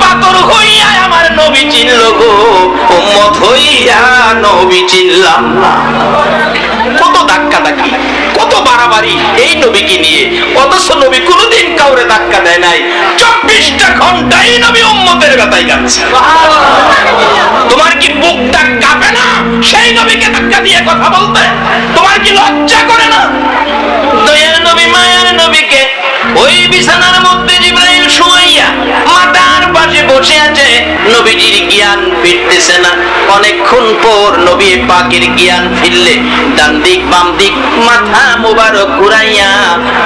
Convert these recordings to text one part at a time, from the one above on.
পাথর হইয়া আমার নবী চিনল গো, উম্মত হইয়া নবী চিনলাম না। কত ধাক্কা ধাক্কি, কত বাড়াবাড়ি এই নবীকে নিয়ে, অথচ নবী কোনদিন কাউরে ধাক্কা দেয় নাই। 24টা ঘন্টা এই নবী উম্মতের ব্যথায় কাঁদছে। তোমার কি বুকটা কাঁপে না সেই নবীকে ধাক্কা দিয়ে কথা বলতে? তোমার কি লজ্জা করে না? দয়ার নবী মায়ার নবীকে ওই বিছানার মধ্যে জিবরাইল শুয়াইয়া মাথার পাশে বসে আছে, নবীজির জ্ঞান ফিরতেছে না। অনেকক্ষণ পর নবী পাকের জ্ঞান ফিরলে ডান দিক বাম দিক মাথা মোবারক ঘুরাইয়া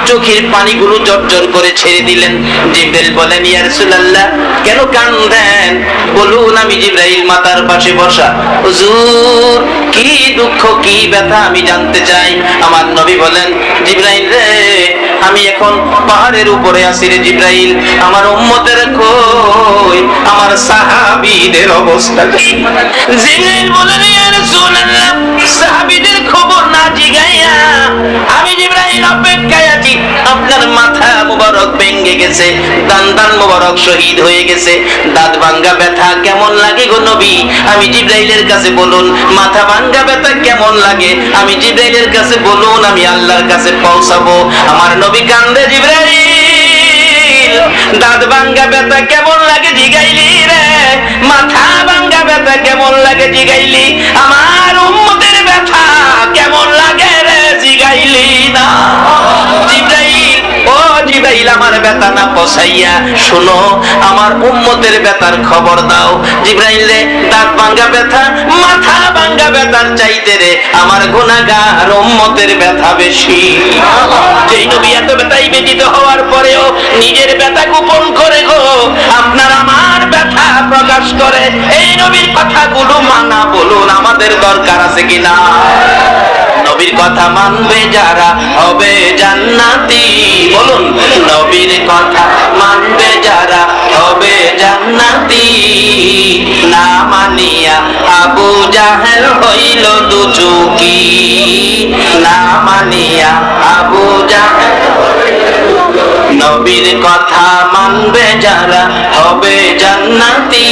চোখের পানিগুলো জর্জর করে ছেড়ে দিলেন। জিবরাইল বলেন, ইয়া রাসূলুল্লাহ কেন কাঁদেন বলুন। আমি জিবরাইল মাথার পাশে বসা, হুজুর কি দুঃখ কি ব্যথা আমি জানতে চাই। আমার নবী বলেন, জিবরাইল রে আমি এখন পাহাড়ের উপরে আছি রে জিবরাইল, আমার উম্মতের কই, আমার সাহাবীদের অবস্থা কি? জিবরাইল বলেন, ইয়া রাসূলুল্লাহ সাহাবীদের খবর না জিগাইয়া আমি জিবরাইল অপেক্ষায় আছি। আপনার মাথা মোবারক ভেঙে গেছে, দান মোবারক শহীদ হয়ে গেছে, দাঁত ভাঙ্গা ব্যথা কেমন লাগে গো নবী? আমি জিবরাইলের কাছে বলুন। মাথা ভাঙ্গা ব্যথা কেমন লাগে? আমি জিবরাইলের কাছে বলুন, আমি আল্লাহর কাছে পৌঁছাবো। আমার নবী কান্দে, জিবরাইল দাঁত ভাঙ্গা ব্যথা কেমন লাগে জিগাইলি রে, মাথা ভাঙ্গা ব্যথা কেমন লাগে জিগাইলি, আমার উম্মতের ব্যথা কেমন লাগে রে জিগাইলি না। জিবরাইল ও জিবরাইল আমার ব্যথা না পৌঁছাইয়া শোনো আমার উম্মতের ব্যথার খবর দাও। জিবরাইল রে দাঁত ভাঙ্গা ব্যথা মাথা ভাঙ্গা ব্যথার চাইতে রে আমার গুনাহগার উম্মতের ব্যথা বেশি। যেই নবী এত ব্যথায় ব্যথিত হওয়ার পরেও নিজের ব্যথা গোপন করে গো আপনার আমার ব্যথা প্রকাশ করে, এই নবীর কথাগুলো মানা বলুন আমাদের দরকার আছে কিনা? নবীর কথা মানবে যারা হবে জান্নাতি, বলুন নবীর কথা মানবে যারা হবে জান্নাতি। না মানিয়া আবু জাহেল হইল দুচুকি, না মানিয়া আবু জাহেল। নবীর কথা মানবে যারা হবে জান্নাতি,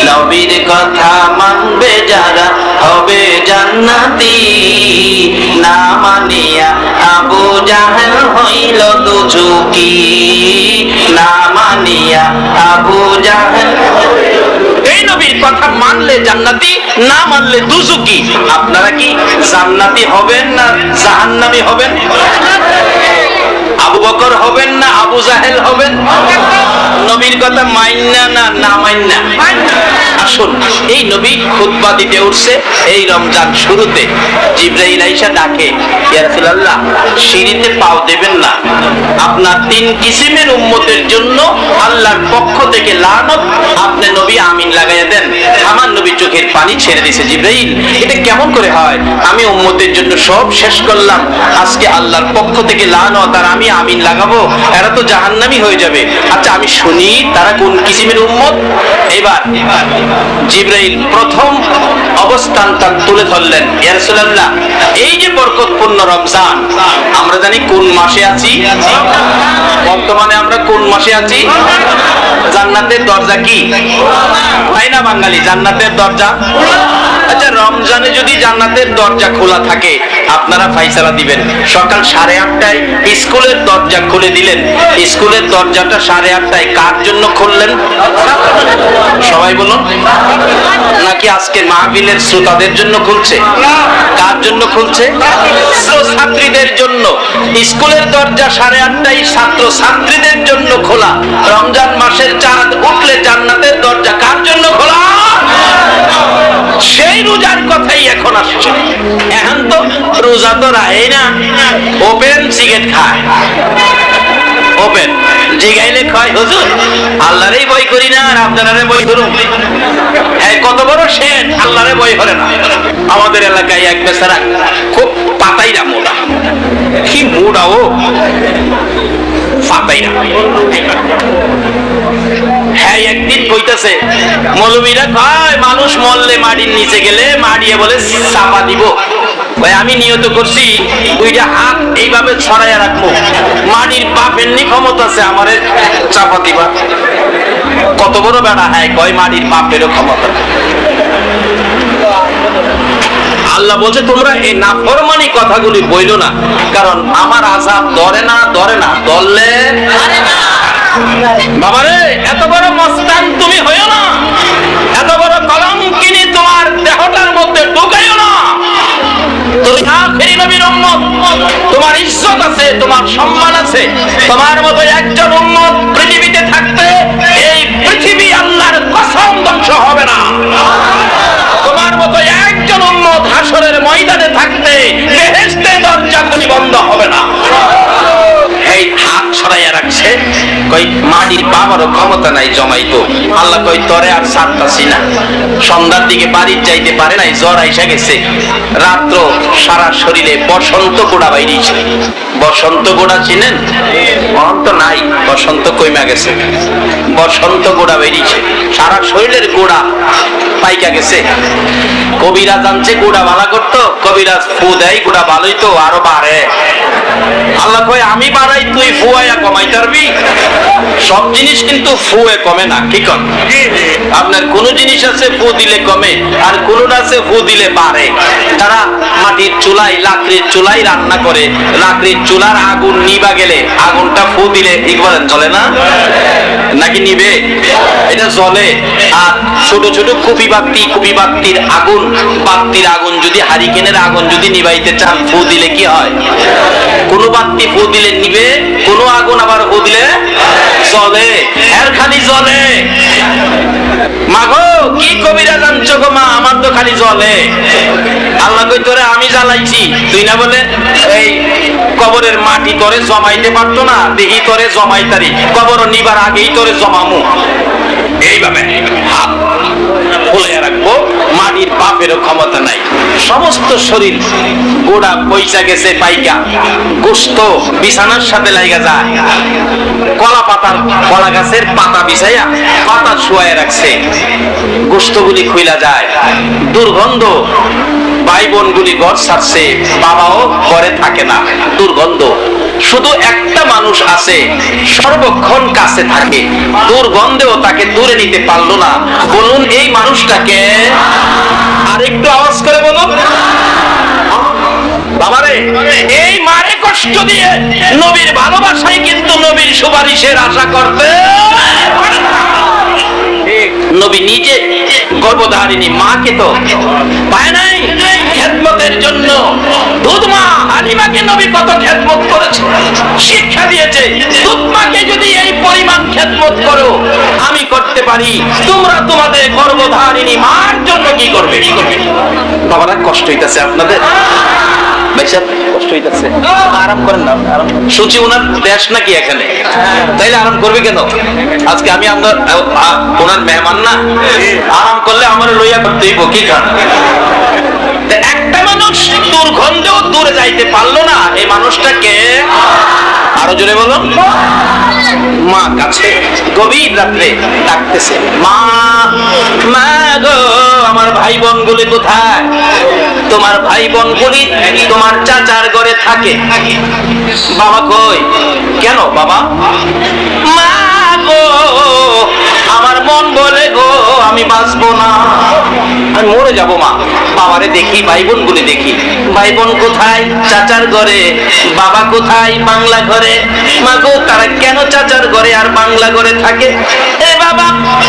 নবীর কথা মানবে যারা হবে জান্নাতি। না মানিয়া আবু জাহেল হইল দুচুকি, না মানিয়া আবু জাহেল। এই নবীর কথা মানলে জান্নাতি, না মানলে দুচুকি। আপনারা কি জান্নাতি হবেন না জাহান্নামী হবেন? আবু বকর হবেন না আবু জাহেল হবেন? নবীর কথা মাইন্না না না মাইন্না? আসুন, এই নবী খুতবা দিতে উঠছে এই রমজান শুরুতে, জিবরাইল আইসা ডাকে, ইয়া রাসূলুল্লাহ সিঁড়িতে পাও দেবেন না, আপনার 3 কিসিমের উম্মতের জন্য আল্লাহর পক্ষ থেকে লানত, আপনি নবী আমিন লাগাইয়া দেন। আমার নবী চোখের পানি ছেড়ে দিয়েছে। জিবরাইল এটা কেমন করে হয়? আমি উম্মতের জন্য সব শেষ করলাম, আজকে আল্লাহর পক্ষ থেকে লানত আর আমি আমিন লাগাবো, এরা তো জাহান্নামী হয়ে যাবে। আচ্ছা আমি শুনি তারা কোন কিসিমের উম্মত। এবার জিবরাইল প্রথম অবস্থানটা তুলে ধরলেন, ইয়া রাসূলুল্লাহ এই যে বরকতপূর্ণ রমজান, আমরা জানি কোন মাসে আছি? বর্তমানে আমরা কোন মাসে আছি? জান্নাতের দরজা কি হয় না বাঙালি? জান্নাতের দরজা। আচ্ছা রমজানে যদি জান্নাতের দরজা খোলা থাকে আপনারা ফাইসালা দিবেন। সকাল 8:30টায় স্কুলের দরজা খুলে দিলেন, স্কুলের দরজাটা 8:30টায় কার জন্য খুললেন? সবাই বলুন। নাকি আজকে মাহফিলের শ্রোতাদের জন্য খুলছে? কার জন্য খুলছে? ছাত্রীদের জন্য। স্কুলের দরজা 8:30টায় ছাত্র ছাত্রীদের জন্য খোলা। রমজান মাসের চাঁদ উঠলে জান্নাতের দরজা কার জন্য খোলা? সেই রোজার কথাই এখন আসছে। এখন তো রোজা তো রায় না, ওপেন সিগারেট খায়, ওপেন জিগাইলে খায়। হুজুর আল্লাহরই ভয় করি না আর আপনারারে ভয় করুন। কত বড় শেন, আল্লাহরে ভয় করে না। আমাদের এলাকায় এক বেচারা খুব পাতাইরা মোড়া, কি মোড়া ও পাতাইরা। হ্যাঁ একদিন কইতাছে মৌলবীরা কয় মানুষ মরলে মাটির নিচে গেলে মাড়িয়ে বলে চাপা দিব। ভাই আমি নিয়ত করছি 2টা হাত এইভাবে ছড়াইয়া রাখবো, মাটির বাপের নি ক্ষমতা আছে আমারে চাপা দিবা। বড় বেড়া, হ্যাঁ কয় মাটির বাপেরও ক্ষমতা। আল্লাহ বলছে তোমরা এই নাফরমানি কথাগুলি বইলো না, কারণ আমার আযাব ধরে না ধরলে বাবারে এত বড় মস্তান তুমি হইও না, এত বড় কলঙ্কিনী তোমার দেহটার মধ্যে ঢুকাইও না। তুমি আখেরি নবীর উম্মত, তোমার ইজ্জত আছে, তোমার সম্মান আছে। তোমার মতো একজন উম্মত পৃথিবীতে থাকতে এই পৃথিবী আল্লাহর কসম ধ্বংস হবে না। তোমার মতো একজন উম্মত হাসরের ময়দানে থাকতে বেহেশতের দরজাগুলি বন্ধ হবে না। এই হাত ছড়াইয়া রাখছে, কই মাটির বাবারও ক্ষমতা নাই জমাইতো। আল্লাহ কই তরে আর ছাড়তাছি না। সন্ধ্যার দিকে বাড়ির যাইতে পারে নাই, জ্বর আইসা গেছে। রাত্র সারা শরীরে বসন্ত গোড়া বাইরেছে। বসন্ত গোড়া চিনেন? অন্ত নাই, বসন্ত কইমা গেছে। বসন্ত গোড়া বেরিয়েছে, সারা শরীরের গোড়া পাইকা গেছে। কবিরাজ আনছে গোড়া ভালো করতো, কবিরাজ ফু দেয়, গোড়া ভালোই তো আরো বাড়ে। আল্লাহ কয় আমি বাড়াই, তুই ফুয়াইয়া কমাইতে পারবি? সব জিনিস কিন্তু ফুয়ে কমে না, কি কন? আপনার কোন জিনিস আছে ফু দিলে কমে, আর কোনটা আছে ফু দিলে বাড়ে। তারা মাটির চুলায়, লাকড়ির চুলায় রান্না করে, লাকড়ির চুলার আগুন নিবা গেলে আগুনটা ফু দিলে ইকবালেন চলে না নাকি নিবে? এটা জ্বলে। আর ছোট ছোট কুপি বাতির আগুন, বাতির আগুন যদি হারিকেনের আগুন যদি নিবাইতে চান, ফু দিলে কি হয়? কোন বাতি ফু দিলে নিবে, কোন আগুন আবার ফু দিলে জ্বলে। এর খালি জ্বলে। মাগো কি কবিরা জানছো গো মা, আমার তো খালি জ্বলে। আল্লাহ কই তোরে আমি জ্বালাইছি, তুই না বলে এই কবরের মাটি তোরে জমাইতে পারতো না, দেখি তোরে জমাইতারি, কবর নিবার আগেই তোরে জমামু। এইভাবে হাত ফুলে রাখবো, মাটির বাপেরও ক্ষমতা নাই। সমস্ত শরীর গোড়া পয়সা গেছে পাইকা, গোস্ত বিছানার সাথে লাইগা যায়। কলা গাছের পাতা বিছাইয়া পাতা শুয়ায় রাখছে, গোস্তগুলি খুইলা যায়, দুর্গন্ধ। ভাই বোনগুলি ঘর ছাড়ছে, বাবাও ঘরে থাকে না, দুর্গন্ধ। শুধু একটা মানুষ আছে সর্বক্ষণ কাছে থাকে, দুর্গন্ধেও তাকে দূরে নিতে পারলো না। বলুন এই মানুষটাকে? আরেকটু আওয়াজ করে বলুন বাবারে। এই মারে কষ্ট দিয়ে নবীর ভালোবাসায় কিন্তু নবীর সুপারিশের আশা করতে নবী নিজে গর্ভধারিণী মাকে তো পায় নাই খেদমতের জন্য। দুধ মা হালিমাকে নবী কত খেদমত করেছে, শিক্ষা দিয়েছে। দুধ মাকে যদি এই পরিমাণ খেদমত করো আমি করতে পারি, তোমরা তোমাদের গর্ভধারিণী মার জন্য কি করবে? বাবারা কষ্ট হইতেছে আপনাদের? কষ্ট হইতেছে, আরাম করেন না। সূচি ওনার দেশ নাকি এখানে, তাইলে আরাম করবে কেন? আজকে আমি আপনার ওনার মেহমান না, আরাম করলে আমার লইয়া করতে হইব, কি কারণ? একটা মানুষ দুর্গন্ধেও দূরে যাইতে পারলো না, এই মানুষটাকে আরো জোরে বলুন। মা কাছে গভীর রাত্রে ডাকতেছে, মা মা গো, আমার ভাই বোন গুলি কোথায়? তোমার ভাই বোন গুলি তোমার চাচার ঘরে থাকে। বাবা কই? কেন বাবা? মা গো, আমার মন বলে গো আমি বাঁচবো না, আমি মরে যাবো মা। বাবারে দেখি, ভাই বোন গুলি দেখি, ভাই বোন কোথায়? চাচার ঘরে। বাবা কোথায়? বাংলা ঘরে। মা গো, তারা কেন চাচার ঘরে আর বাংলা ঘরে থাকে? এ বাবা,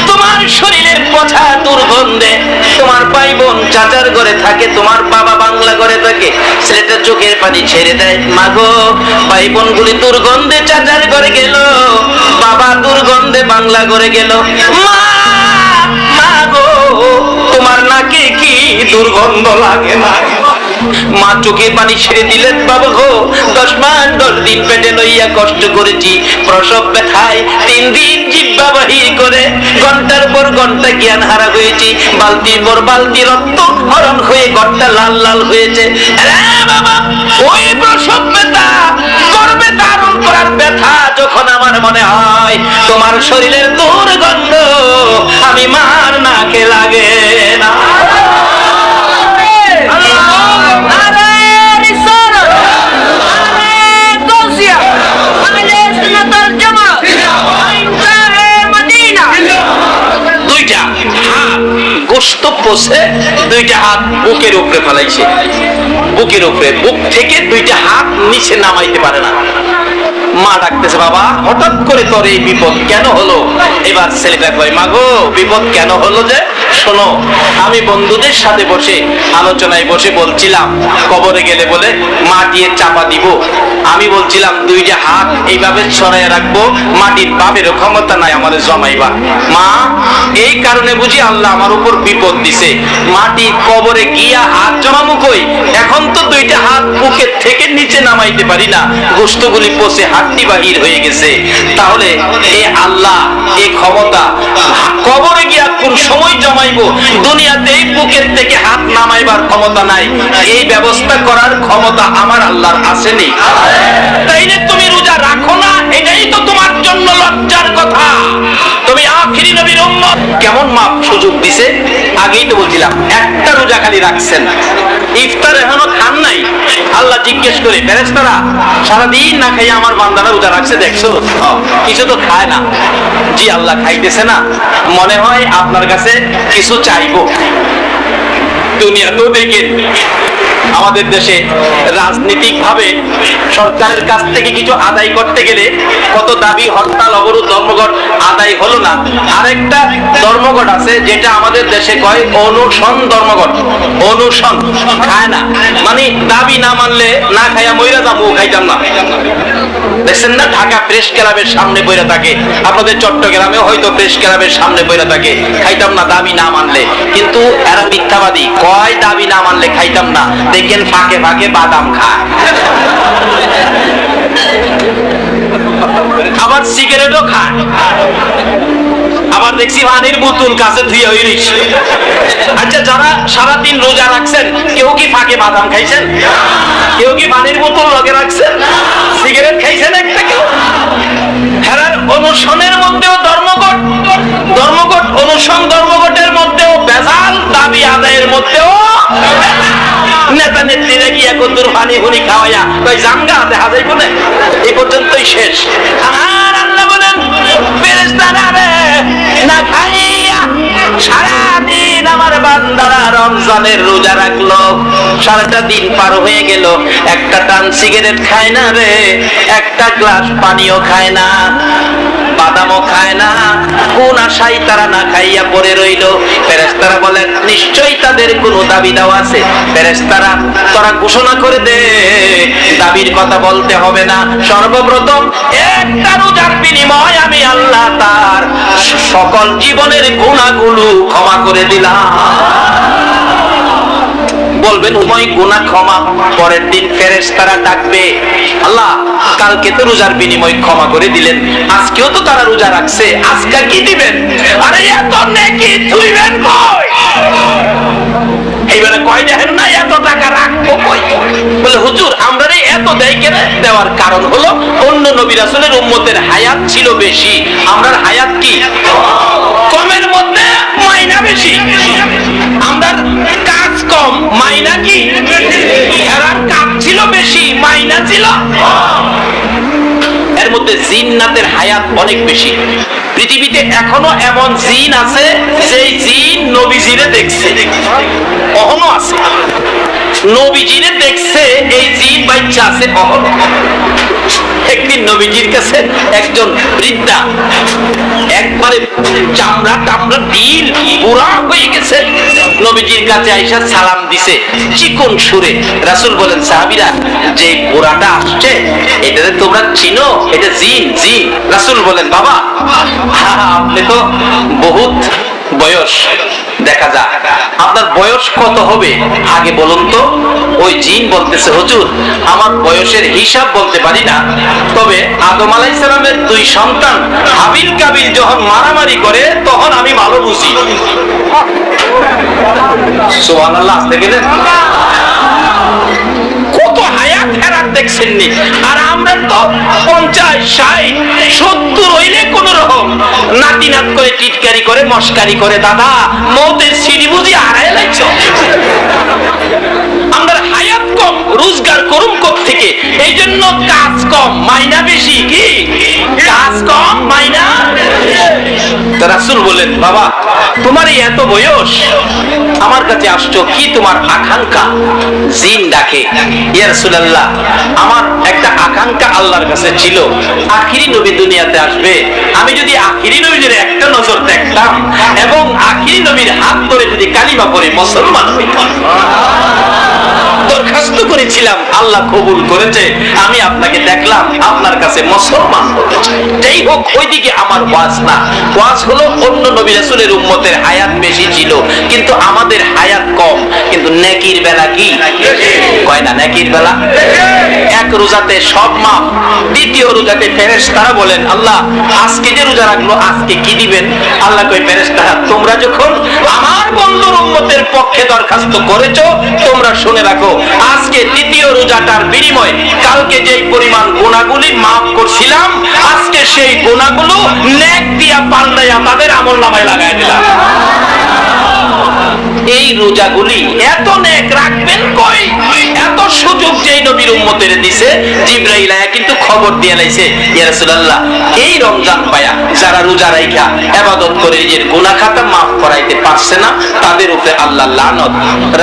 তোমার শরীরের পচা দুর্গন্ধে তোমার ভাই বোন চাচার ঘরে থাকে, তোমার বাবা বাংলা ঘরে থাকে। ছেলেটা চোখের পানি ছেড়ে দেয়। মা গো, ভাই বোন গুলি দুর্গন্ধে চাচার ঘরে গেল, বাবা দুর্গন্ধে বাংলা ঘরে গেল। মা মা গো, তোমার নাকে কি দুর্গন্ধ লাগে না? মা চোখের পানি ছেড়ে দিলেন। বাবা গো, 10 মাস 10 দিন পেটে লইয়া কষ্ট করেছি, প্রসব ব্যথায় 3 দিন জিহ্বা বাহির করে ঘন্টার পর ঘন্টা জ্ঞান হারা হয়েছি, বালতির পর বালতি রক্ত হরণ হয়ে ঘরটা লাল লাল হয়েছে। বাবা, ওই প্রসব ব্যথা, গর্ভে ধারণ করার ব্যথা যখন আমার মনে হয়, তোমার শরীরের দুর্গন্ধ আমি মার নাকে লাগে না। গোশত পচে দুইটা হাত বুকের উপরে ফেলাইছে, বুকের উপরে, বুক থেকে দুইটা হাত নিচে নামাইতে পারে না। মা ডাকতেছে, বাবা হঠাৎ করে তোর এই বিপদ কেন হলো? এবার ছেলেটা কয়, মা গো বিপদ কেন হলো যে? শোনো, আমি বন্ধুদের সাথে বসে আলোচনায় বসে বলছিলাম কবরে গেলে বলে মাটির চাপা দিব। আমি বলছিলাম দুইটা হাত এইভাবে ছড়াইয়া রাখবো, মাটির বাপেরও ক্ষমতা নাই আমাদের জমাইবা। মা এই কারণে বুঝি আল্লাহ আমার উপর বিপদ দিছে, মাটি কবরে গিয়া হাত জমামু কই? এখন তো দুইটা হাত বুকের থেকে নিচে নামাইতে পারি না, গোশতগুলি পচে হাড্ডি বাহির হয়ে গেছে। তাহলে এই আল্লাহ এই ক্ষমতা কবরে গিয়া কোন সময় জমাইবো? দুনিয়াতেই বুকের থেকে হাত নামাইবার ক্ষমতা নাই, এই ব্যবস্থা করার ক্ষমতা আমার আল্লাহর আসেনি। তাইলে তুমি রোজা রাখো না, এটাই তো তোমার জন্য লজ্জার কথা। তুমি আখিরি নবীর উম্মত, কেমন মাপ সুযোগ দিছে? আগেই তো বলছিলাম, একটা রোজা খালি রাখছেন, ইফতার এখনো খান নাই। আল্লাহ জিজ্ঞেস করে, ফেরেশতারা সারাদিন না খাইয়া আমার বান্দারা রোজা রাখছে দেখছো? কিছু তো খায় না। জি আল্লাহ, খাইতেছে না, মনে হয় আপনার কাছে কিছু চাইবো। দুনিয়া তো দেখেন আমাদের দেশে রাজনৈতিক ভাবে সরকারের কাছ থেকে কিছু আদায় করতে গেলে কত দাবি, হরতাল, অবরোধ, ধর্মঘট আদায় হলো না। আরেকটা ধর্মঘট আছে যেটা আমাদের দেশে কয় অনুসন ধর্মঘট। অনুসন খায় না, মানে দাবি না মানলে না খাইয়া মইরা যাবো, খাইতাম না। দেখছেন না, ঢাকা প্রেস ক্লাবের সামনে বইরা থাকে, আপনাদের চট্টগ্রামেও হয়তো প্রেস ক্লাবের সামনে বইরা থাকে, খাইতাম না দাবি না মানলে। কিন্তু এরা মিথ্যাবাদী, কয় দাবি না মানলে খাইতাম না, দেখেন ফাঁকে ফাঁকে বাদাম খায়, আবার সিগারেটও খায়, আবার দেখছি পানির বোতল কাছে ধুয়ে হয়ে রয়েছে। আচ্ছা, যারা সারাদিন রোজা রাখছেন কেউ কি ফাঁকে বাদাম খাইছেন? কেউ কি পানির বোতল লগে রাখছেন? সিগারেট খাইছেন একটা কেউ? হেরার অনুসনের মধ্যেও ধর্মঘট, ধর্মঘট, অনুসন ধর্মঘটের মধ্যেও ভেজাল, দাবি আদায়ের মধ্যেও নেতা নেত্রীরা গিয়া কদ্দুর পানি হুনি খাওয়াইয়া কই জামগা দেখা যাইব না, এই পর্যন্তই শেষ। আর আল্লাহ বলেন, ফেরেশতারা রে না খাইয়া সারাদিন আমার বান্দারা রমজানের রোজা রাখলো, সারাটা দিন পার হয়ে গেল, একটা টান সিগারেট খায় না রে, একটা গ্লাস পানিও খায় না, বাদামও খায় না, কোন আশায় তারা না খাইয়া পড়ে রইল। ফেরেশতারা বলেন, নিশ্চয়ই তাদের কোনো দাবি দাওয়া আছে। ফেরেশতারা তোরা ঘোষণা করে দে, দাবির কথা বলতে হবে না, সর্বপ্রথম একটা রোজার বিনিময় আমি আল্লাহ তার সকল জীবনের গুনাহগুলো ক্ষমা করে দিলাম। বলবেন উময় গুনাহ ক্ষমা। পরের দিন ফেরেশতারা ডাকবে, আল্লাহ কালকে তো রোজার বিনিময় ক্ষমা করে দিলেন, আজকেও তো তারা রোজা রাখছে, আজকে কি দিবেন? আরে এত নেকি তুইবেন কই? এইবারে কয় দেখেন না, এত টাকা রাখবো কই? বলে হুজুর আমরা এত দেয় কেন? দেওয়ার কারণ হলো অন্য নবী রাসূলের উম্মতের হায়াত ছিল বেশি, আমরার হায়াত কি কমের মধ্যে মাইনা বেশি, আমরার কাজ কম মাইনা কি? এরার কাজ ছিল বেশি, মাইনা ছিল। এর মধ্যে জিন্নাতের হায়াত অনেক বেশি। পৃথিবীতে এখনো এমন জিন আছে যে জিন নবীজিরে দেখছে, কখনো আছে নবীজিরে দেখছে, এই জিন বাচ্চা আছে কখনো। একদিন নবীজির কাছে একজন বৃদ্ধা, একবারে চামড়া টামড়া দিল বুড়া হয়ে গেছে, নবীজির কাছে আইসা সালাম দিছে চিকন সুরে। রাসূল বলেন, সাহাবীরা যে বুড়াটা আসছে এটাতে তোমরা চিনো? এটা জিন। জিন। রাসূল বলেন, বাবা আপনি তো বহুত বয়স, দেখা যাক আপনার বয়স কত হবে আগে বলুন তো। ওই জিন বলতেছে, হুজুর আমার বয়সের হিসাব বলতে পারি না, তবে আদম আলাইহিস সালামের দুই সন্তান হাবিল কাবিল যখন মারামারি করে তখন আমি ভালো বুঝি। সুবহানাল্লাহ, আসতে গেলেন কত হায়াত হেরাত দেখছেননি। আর আমরা তো 50, 60, 70 হইলে কোন রকম নাতি নাত করে টিটকারি করে মস্কারি করে, দাদা মৌতের সিঁড়ি বুঝি হারাই লাগছ। আমরা হায়াত কম, রোজগার করুম কোথ থেকে? এই জন্য কাজ কম মাইনা বেশি। কি কাজ কম মাইনা? রাসূল বলেন, বাবা তোমার এই এত বয়স, আমার কাছে আসছো, কি তোমার আকাঙ্ক্ষা? জিন ডাকে, ইয়া রাসূলুল্লাহ, আমার একটা আকাঙ্ক্ষা আল্লাহর কাছে ছিল, আখিরি নবী দুনিয়াতে আসবে, আমি যদি আখিরি নবীর একটা নজর দেখতাম এবং আখিরি নবীর হাত ধরে যদি কালিমা পড়ে মুসলমান হইতাম। দরখাস্ত করেছিলাম, আল্লাহ কবুল করেছে, আমি আপনাকে দেখলাম, আপনার কাছে মুসলমান হতে চাই। যাই হোক, ওইদিকে আমার ওয়াজ না, ওয়াজ হলো অন্য নবী রাসূলের উম্মতের হায়াত বেশি ছিল, কিন্তু আমাদের হায়াত কম, কিন্তু নেকির বেলা কি কয় না, নেকির বেলা এক রোজাতে সব মাফ। দ্বিতীয় রোজাতে ফেরেশতারা বলেন, আল্লাহ আজকে যে রোজা রাখলো, আজকে কি দিবেন? আল্লাহ কয়, ফেরেশতারা তোমরা যখন আমার বন্ধুর উম্মতের পক্ষে দরখাস্ত করেছো, তোমরা শুনে রাখো, আজকে তৃতীয় রোজাটার বিনিময়ে কালকে যেই পরিমাণ গুনাহগুলি মাফ করছিলাম, আজকে সেই গুনাহগুলো নেক দিয়া পাল্টাইয়া তাদের আমলনামায় লাগাই দিলাম। এই রোজাগুলি এত নেক রাখবেন কই? এত সুযোগ যেই নবীর উম্মতের দিছে, জিবরাইল আয়া কিন্তু খবর দিয়ে লাইছে, ইয়া রাসূলুল্লাহ, এই রমজান পায়া যারা রোজা রাখা ইবাদত করে নিজের গুনাহ খাতা maaf করাইতে পারছে না, তাদের উপরে আল্লাহ লানত।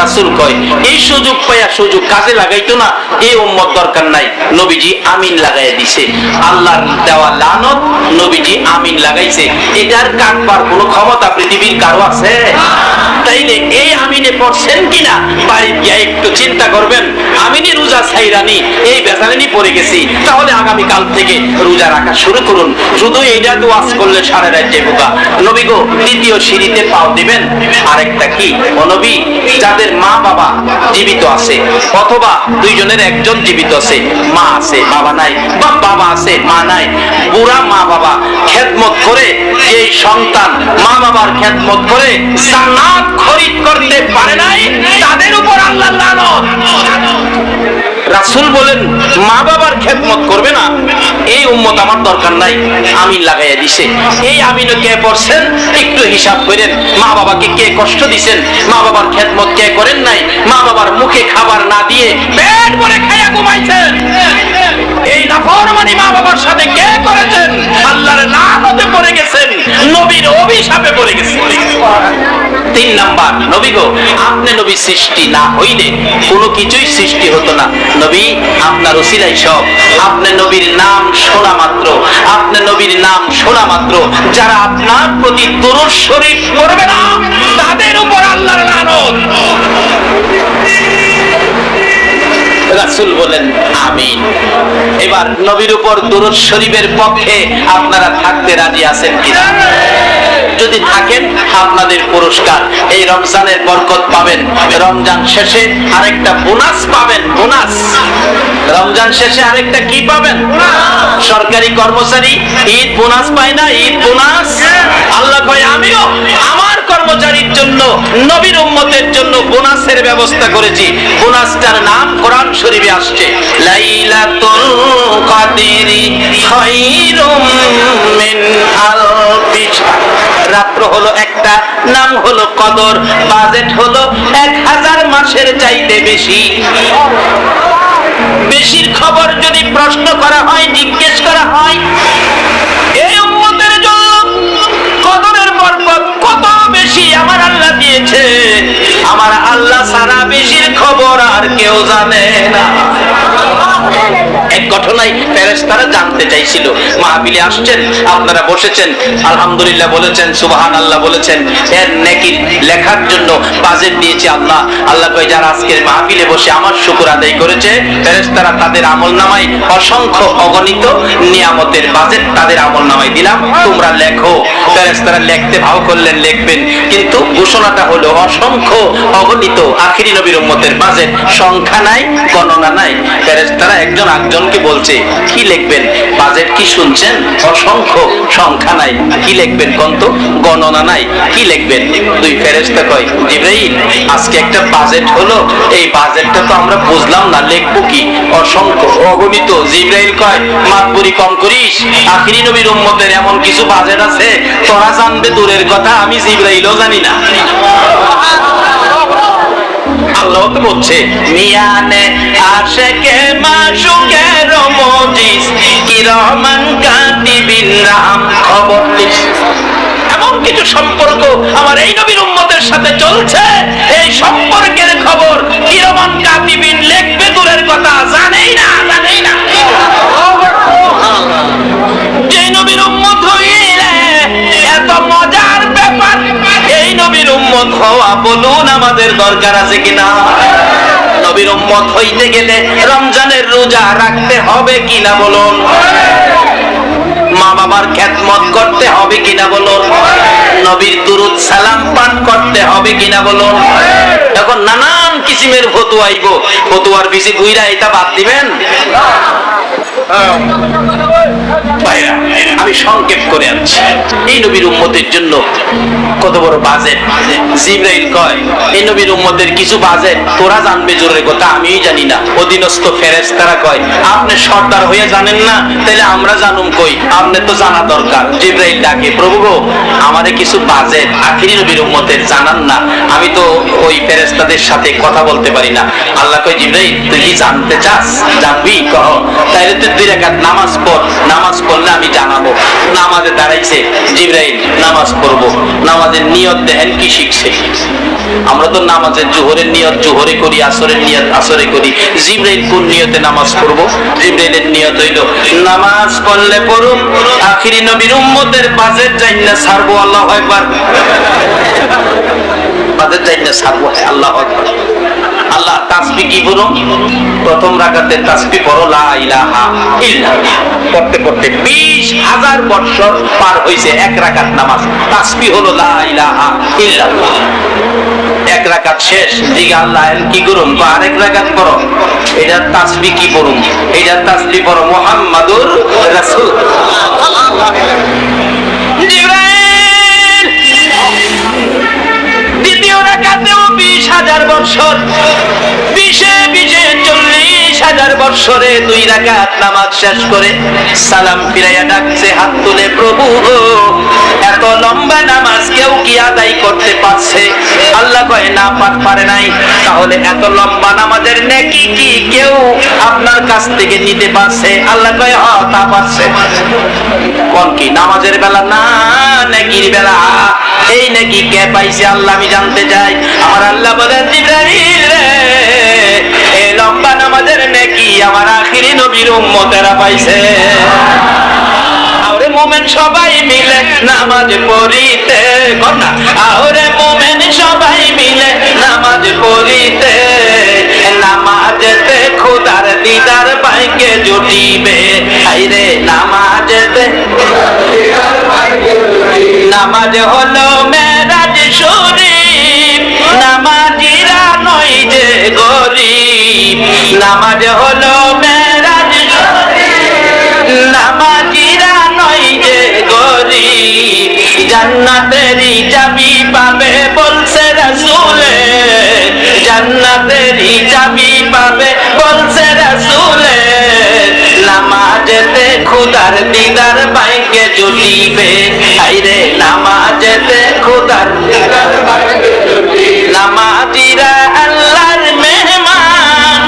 রাসূল কয়, এই সুযোগ পায়া সুযোগ কাজে লাগাইতো না, এই উম্মত দরকার নাই। নবীজি আমিন লাগাইয়া দিছে, আল্লাহর দেওয়া লানত নবীজি আমিন লাগাইছে। এটার কাটবার কোনো ক্ষমতা পৃথিবীর কারো আছে? তাইলে এই আমিনে পড়ছেন কিনা বাড়ি গিয়ে একটু চিন্তা করবেন। আমিনি রোজা ছাইরানি এই বেজানি পড়ে গেছি, তাহলে আগামী কাল থেকে রোজা রাখা শুরু করুন। শুধু এইটা তো ওয়াজ করলে সারা রাত যাইব গা। নবী গো, দ্বিতীয় সিঁড়িতে পাও দিবেন। আরেকটা কি, ও নবী, যাদের মা বাবা জীবিত আছে অথবা দুইজনের একজন জীবিত আছে, মা আছে বাবা নাই, বা বাবা আছে মা নাই, বুড়া মা বাবা খেদমত করে এই সন্তান মা বাবার খেদমত করে জান্নাত খরিদ করতে পারে নাই, তাদের উপর আল্লাহর লানত। রাসূল বলেন, মা বাবার খেদমত করবে না, এই উম্মত আমার দরকার নাই, আমিন লাগাইয়া দিছে। এই আমিনও কে পড়ছেন একটু হিসাব করেন। মা বাবাকে কে কষ্ট দিছেন? মা বাবার খেদমত কে করেন নাই? মা বাবার মুখে খাবার না দিয়ে পেট ভরে খাইয়া ঘুমাইছেন। এই নাফরমানি মা বাবার সাথে কে করেছেন? আল্লাহর লানতে পড়ে গেছেন, নবীর অভিশাপে পড়ে গেছেন। 3 নাম্বার, নবী গো, আপনি নবী সৃষ্টি না হইলে কোনো কিছুই সৃষ্টি হতো না। নবী আপনার ওসিলাই সব। আপনি নবীর নাম শোনা মাত্র, আপনি নবীর নাম শোনা মাত্র যারা আপনার প্রতি দরুদ শরীফ পড়বে না, তাদের উপর আল্লাহর লানত। রাসূল বলেন আমিন। এবার নবীর উপর দরুদ শরীফের পক্ষে আপনারা থাকতে রাজি আছেন কিনা? যদি থাকেন, আপনাদের পুরস্কার এই রমজানের বরকত পাবেন। রমজান শেষে আরেকটা বোনাস পাবেন। বোনাস রমজান শেষে আরেকটা কি পাবেন? সরকারি কর্মচারী ঈদ বোনাস পায় না? ঈদ বোনাস আল্লাহ কয়, আমিও আমার কর্মচারীর জন্য, নবীর উম্মতের জন্য বোনাসের ব্যবস্থা করেছি। বোনাসটার নাম কোরআন শরীফে আসছে, লাইলাতুল কদরি খায়রুম মিন আলফি শাহর। রাত্র হলো একটা, নাম হলো কদর, বাজেট হলো 1000 মাসের চাইতে বেশি। বেশির খবর যদি প্রশ্ন করা হয়, জিজ্ঞেস করা হয়, এই উম্মতের জন্য কদরের বরকত কত বেশি আমার আল্লাহ দিয়েছে, আমার আল্লাহ ছাড়া বেশির খবর আর কেউ জানে না। এক ঘটনায় ফেরেশতারা জানতে চাইছিল, মাহফিলে আসছেন, আপনারা বসেছেন, আলহামদুলিল্লাহ বলেছেন, সুবহানাল্লাহ বলেছেন, এর নেকির লেখার জন্য বাজেট দিয়েছে আল্লাহ। আল্লাহ কয়, যারা আজকের মাহফিলে বসে আমার শুকর আদায় করেছে, ফেরেশতারা তাদের আমলনামায় অসংখ্য অগণিত নিয়ামতের বাজেট তাদের আমলনামায় দিলাম, তোমরা লেখো। ফেরেশতারা লিখতে ভাও করলেন, লিখবেন, কিন্তু ঘোষণাটা হলো অসংখ্য অগণিত আখিরি নবীর উম্মতের বাজেট, সংখ্যা নাই, গণনা নাই। ফেরেশতারা একজন আরেকজনকে বলছে, কি লিখবেন? বাজেট কি শুনছেন? অসংখ্য, সংখ্যা নাই, কি লিখবেন? কত গণনা নাই, কি লিখবেন? দুই ফেরেশতা কয়, জিবরাইল, আজকে একটা বাজেট হলো, এই বাজেটটা তো আমরা বুঝলাম না, লিখবো কি? অসংখ্য, অগণিত। জিবরাইল কয়, মাতবুরি কম করিস, আখিরি নবীর উম্মতের এমন কিছু বাজেট আছে তোরা জানবে দূরের কথা, আমি জিবরাইলও জানি না। আল্লাহ তেলাওয়াত করছে মিয়ানে আশেকে মাশুকের মজিস কিরামান কাতিবিন নাম খবর লিখছে। এমন কিছু সম্পর্ক আমার এই নবীর উম্মতের সাথে চলছে, এই সম্পর্কের খবর কিরামান কাতিবিন লিখবে দূরের কথা, জানেই না। যে নবীর উম্মত হইলে এত মজার ব্যাপার, এই নবীর উম্মত হওয়া বলুন আমাদের দরকার আছে কিনা? নবীর উম্মত হইতে গেলে রমজানের রোজা রাখতে হবে কিনা বলুন? মা বাবার খেদমত করতে হবে কিনা বলুন? নবীর দুরূদ সালাম পাঠ করতে হবে কিনা বলুন? এখন নানান কিসিমের ফতুয়া আইব, ফতুয়ার পিছে ঘুইরা এটা বাদ দিবেন? ভাইরা, আমি সংক্ষেপ করে আনছি। এই নবীর উম্মতের জন্য কত বড় বাজেট। জিবরাইল কয় এই নবীর উম্মতের কিছু বাজেট তোরা জানবে জোরের কথা, আমিই জানি না। অধীনস্থ ফেরেশতারা কয় আপনি সর্দার হয়ে জানেন না, তাহলে আমরা জানুম কই? আপনি তো জানা দরকার। জিবরাইল ডাকে প্রভু গো, আমারে কিছু বাজেট আখিরি নবীর উম্মতের জানান না, আমি তো ওই ফেরেশতাদের সাথে কথা বলতে পারি না। আল্লাহ কয় জিবরাইল তুই কি জানতে চাস? জানবি? কহ তাইলে তুই 2 রাকাত নামাজ পড়, নামাজ পড়লে আমি জানাবো। নামাজে দাঁড়াইছে জিবরাইল, নামাজ পড়বো। নামাজের নিয়ত দেখেন কি শিখছে। আমরা তো নামাজের জোহরের নিয়ত জোহরে করি, আসরের নিয়ত আসরে করি। জিবরাইল কোন নিয়তে নামাজ পড়বো? জিবরাইলের নিয়ত হইল নামাজ পড়লে পড়ুম আখিরি নবীর উম্মতের বাজেট জাইন্না ছাড়বো। আল্লাহু আকবার। বাজেট জাইন্না ছাড়বো, আল্লাহু আকবার। আল্লাহ তাসবিহ কি পড়ুম? প্রথম রাকাতে তাসবিহ পড়ো লা ইলাহা ইল্লাল্লাহ। পড়তে পড়তে 20,000 বছর পার হইছে এক রাকাত নামাজ। তাসবিহ হলো লা ইলাহা ইল্লাল্লাহ। এক রাকাত শেষ, দিকে আল্লাহ কি করুম? আরেক রাকাত পড়ো, এটা তাসবিহ কি পড়ুম? এটা তাসবিহ পড়ো মুহাম্মাদুর রাসূল। জিবরাইল দ্বিতীয় রাকাতেও 20,000 বছর, 20 40,000 বছরে 2 রাকাত নামাজ শেষ করে সালাম ফিরাইয়া ডাকছে, হাত তুলে প্রভু এত লম্বা নামাজ কেউ কি আদায় করতে পারছে? আল্লাহ কয় না, পারে নাই। তাহলে এত লম্বা নামাজের নেকি কি কেউ আপনার কাছ থেকে নিতে পারছে? আল্লাহ কয় হ্যাঁ তা পারছে। কোন কি? নামাজের বেলা না, নেকির বেলা। এই নেকি কে পাইছে আল্লাহ আমি জানতে চাই। আমার আল্লাহ বলেন জিবরাইল রে, এই লম্বা নামাজের নেকি আমার আখিরি নবীর উম্মতেরা পাইছে। আরে মোমেন সবাই মিলে নামাজ পড়িতে, কন্যা আরে মোমেন সবাই মিলে নামাজ পড়িতে, নামাজেতে খোদার দিদার পাইকে জুটিবে। আইরে নামাজেতে, নামাজ হলো মেরাজ শরীফ, নামাজিরা নয় যে গরিব। নামাজ হলো মেরাজ শরীফ, নামাজিরা নয় যে গরিব। জান্নাতেরই চাবি পাবে বলছে রাসূলে, জান্নাতেরই চাবি পাবে বলছে রাসূলে। নামাজেতে খোদার দিদার পাইকে জুটিবে। আইরে নামাজেতে খোদার দিদার পাইকে জুটিবে। নামাজিরা আল্লাহর মেহমান,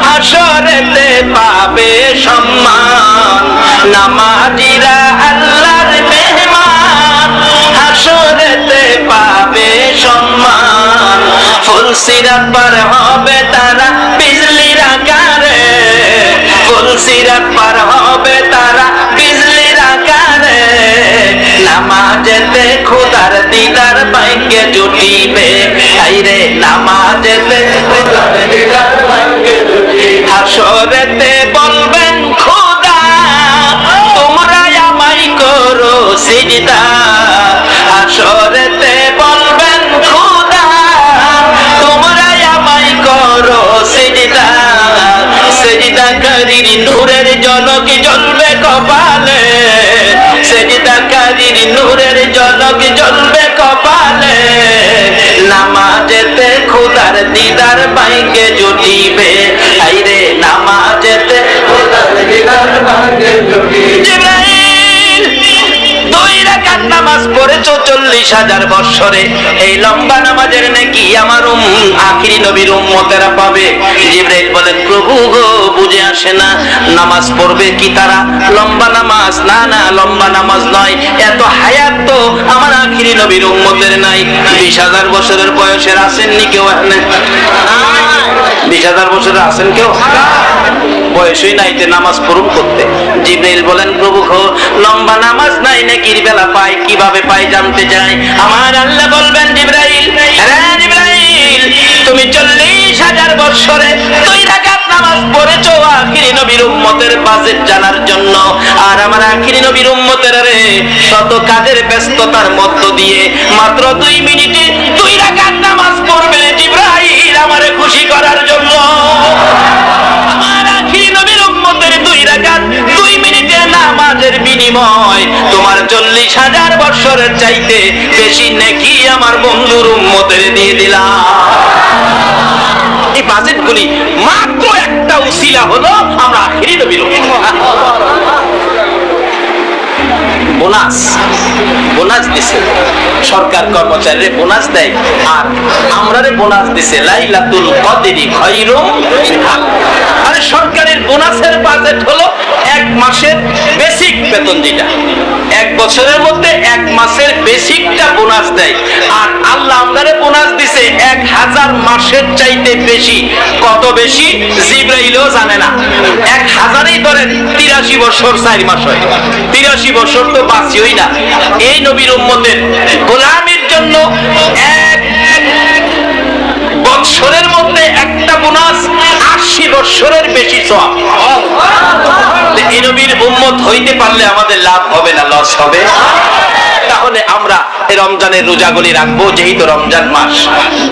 হাসরেতে পাবে সম্মান। নামাজিরা আল্লাহর মেহমান, হাসরেতে পাবে সম্মান। ফুলসিরাত পার হবে তারা বিজলির আকারে, ফুলসিরাত পার হবে তারা বিজলির আকারে। নামাজেতে খোদার দিদার পাইকে জুটিবে। আইরে নামাজেতে খোদার দিদার পাইকে জুটিবে। হাসরেতে বলবেন খোদা তোমরা আমায় করো সিজদা। হাসরেতে বলবেন খোদা তোমরা আমায় করো সিজদা। সেজদাকারীর নূরের ঝলক জ্বলবে কপালে, সেজদাকারীর নূরের ঝলক জ্বলবে কপালে। নামাজেতে খোদার দিদার পাইকে জুটিবে। আইরে নামাজেতে খোদার দিদার পাইকে জুটিবে। জিবরাইল 2 রাকাত নামাজ পড়েছো 40,000 বছরে, এই লম্বা নামাজের নাকি আমার আখিরি নবীর উম্মতেরা পাবে। জিবরাইল বলেন প্রভু গো বুঝে আসে না, নামাজ পড়বে কি তারা? লম্বা নামাজ? না না, লম্বা নামাজ নয়, এত হায়াত তো আমার আখিরি নবীর উম্মতের নাই। 20,000 বছরের বয়সের আসেননি কেউ? এখানে 20,000 বছরের আছেন কেউ? বয়সই নাই যে নামাজ পূরণ করতে। জিবরাইল বলেন প্রভু গো লম্বা নামাজ নাই নেকির বেলা পায়, কিভাবে পায় জানতে চাই। আমার আল্লাহ বলবেন জিবরাইল, হ্যাঁ জিবরাইল তুমি 40,000 বছরে 2 রাকাত নামাজ পড়েছো আখিরি নবীর উম্মতের বাজেট জানার জন্য। আর আমার আখিরি নবীর উম্মতের রে শত কাজের ব্যস্ততার মধ্য দিয়ে মাত্র 2 মিনিটে 2 রাকাত নামাজ পড়বে জিবরাইল আমারে খুশি করার জন্য। আমার আখিরি নবীর উম্মতের 2 রাকাত 2 মিনিটের নামাজের বিনিময় তোমার 40,000 বছরের চাইতে বেশি নেকি আমার বন্ধুর উম্মতের দিয়ে দিলাম। এই বাজেটগুলি মাত্র একটা উসিলা হলো আমরা আখিরি নবীর বোনাস। বোনাস দিছে সরকার, কর্মচারীরে বোনাস দেয়, আর আমরারে বোনাস দিছে লাইলাতুল কদরি খায়রুম মিন আলফ। আর সরকারের বোনাসের বাজেট হলো 1 মাসের বেসিক বেতন, যেটা 1 বছরের মধ্যে 1 মাসের বেসিকটা বোনাস দেয়। আর আল্লাহ আমরারে বোনাস দিছে 1000 মাসের চাইতে বেশি। কত বেশি জিবরাইলও জানে না। 1000ই ধরেন 83 বছর 4 মাস হয়, 83 বছর তো বাঁচিওই না। এই নবীর উম্মতের গোলামীর জন্য 1 বছরের মধ্যে একটা বোনাস 80 বছরের বেশি সওয়াব। এই নবীর উম্মত হইতে পারলে আমাদের লাভ হবে না লস হবে? তাহলে আমরা এই রমজানের রোজাগুলি রাখবো, যেহেতু রমজান মাস।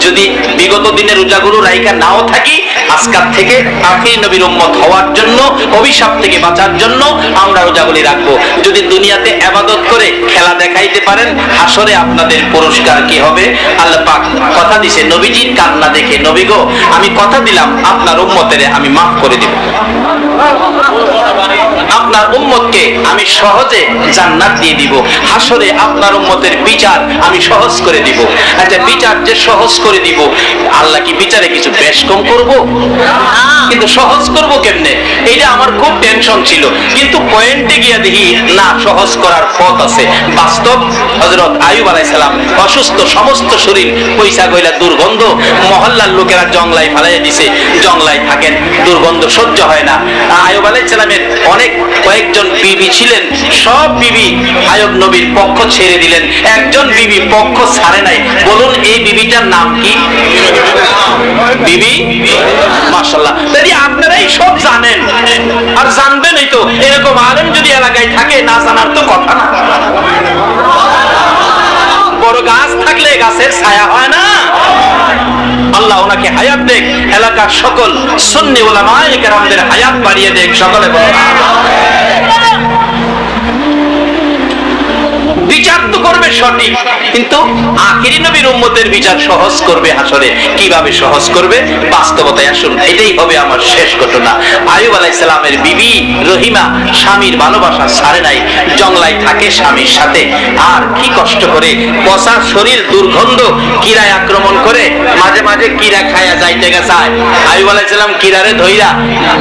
যদি বিগত দিনের রোজাগুলো রাইখা নাও থাকি, আজকাল থেকে আখিরি নবীর উম্মত হওয়ার জন্য, অভিশাপ থেকে বাঁচার জন্য আমরা রোজাগুলি রাখবো। যদি দুনিয়াতে ইবাদত করে খেলা দেখাইতে পারেন, হাসরে আপনাদের পুরস্কার কি হবে? আল্লাহ পাক কথা দিয়েছে নবীজির কান্না দেখে, নবী গো আমি কথা দিলাম আপনার উম্মতের আমি মাফ করে দিব, আপনার উম্মতকে আমি সহজে জান্নাত দিয়ে দিব, হাসরে আপনার উম্মতের বিচার আমি সহজ করে দিব। আচ্ছা বিচার যে সহজ করে দিব, আল্লাহ কি বিচারে কিছু বেশ কম করব? কিন্তু সহজ করব কেমনে, এইটা আমার খুব টেনশন ছিল। কিন্তু পয়েন্টে গিয়া দেখি না, সহজ করার পথ আছে। বাস্তব হযরত আইয়ুব আলাইহিস সালাম অসুস্থ, সমস্ত শরীর পয়সা গইলা দুর্গন্ধ, মহল্লার লোকেরা জংলায় ফালাইয়া দিছে, জংলায় থাকেন, দুর্গন্ধ সহ্য হয় না। আইয়ুব আলাইহিস সালামের অনেক কয়েকজন বিবি ছিলেন, সব বিবি আইয়ুব নবীর পক্ষ ছেড়ে দিলেন, একজন বিবি পক্ষ ছাড়ে নাই। বলুন এই বিবিটার নাম কি? বিবি মাশাআল্লাহ। যদি আপনারাই সব জানেন আর জানবেনই তো, এরকম আলেম যদি এলাকায় থাকে, না জানার তো কথা না। বড় গাছ থাকলে গাছের ছায়া হয় না? আল্লাহ ওনাকে হায়াত দেখ, এলাকার সকল সুন্নি উলামায়ে কেরামদের হায়াত বাড়িয়ে দেখ, সকলে বলেন বিচার তো করবে সঠিক, কিন্তু আখিরি নবীর উম্মতের বিচার সহজ করবে হাসরে। কিভাবে সহজ করবে? বাস্তবতায় আসুন, এটাই হবে আমার শেষ ঘটনা। আইয়ুব আলাইহিস সালামের বিবি রহিমা স্বামীর ভালোবাসা ছাড়ে নাই, জংলায় থাকে স্বামীর সাথে। আর কি কষ্ট করে, পচা শরীর, দুর্গন্ধ, কিরায় আক্রমণ করে, মাঝে মাঝে কিরা খায়া যাইতে চায়। আইয়ুব আলাইহিস সালাম কিরারে ধইরা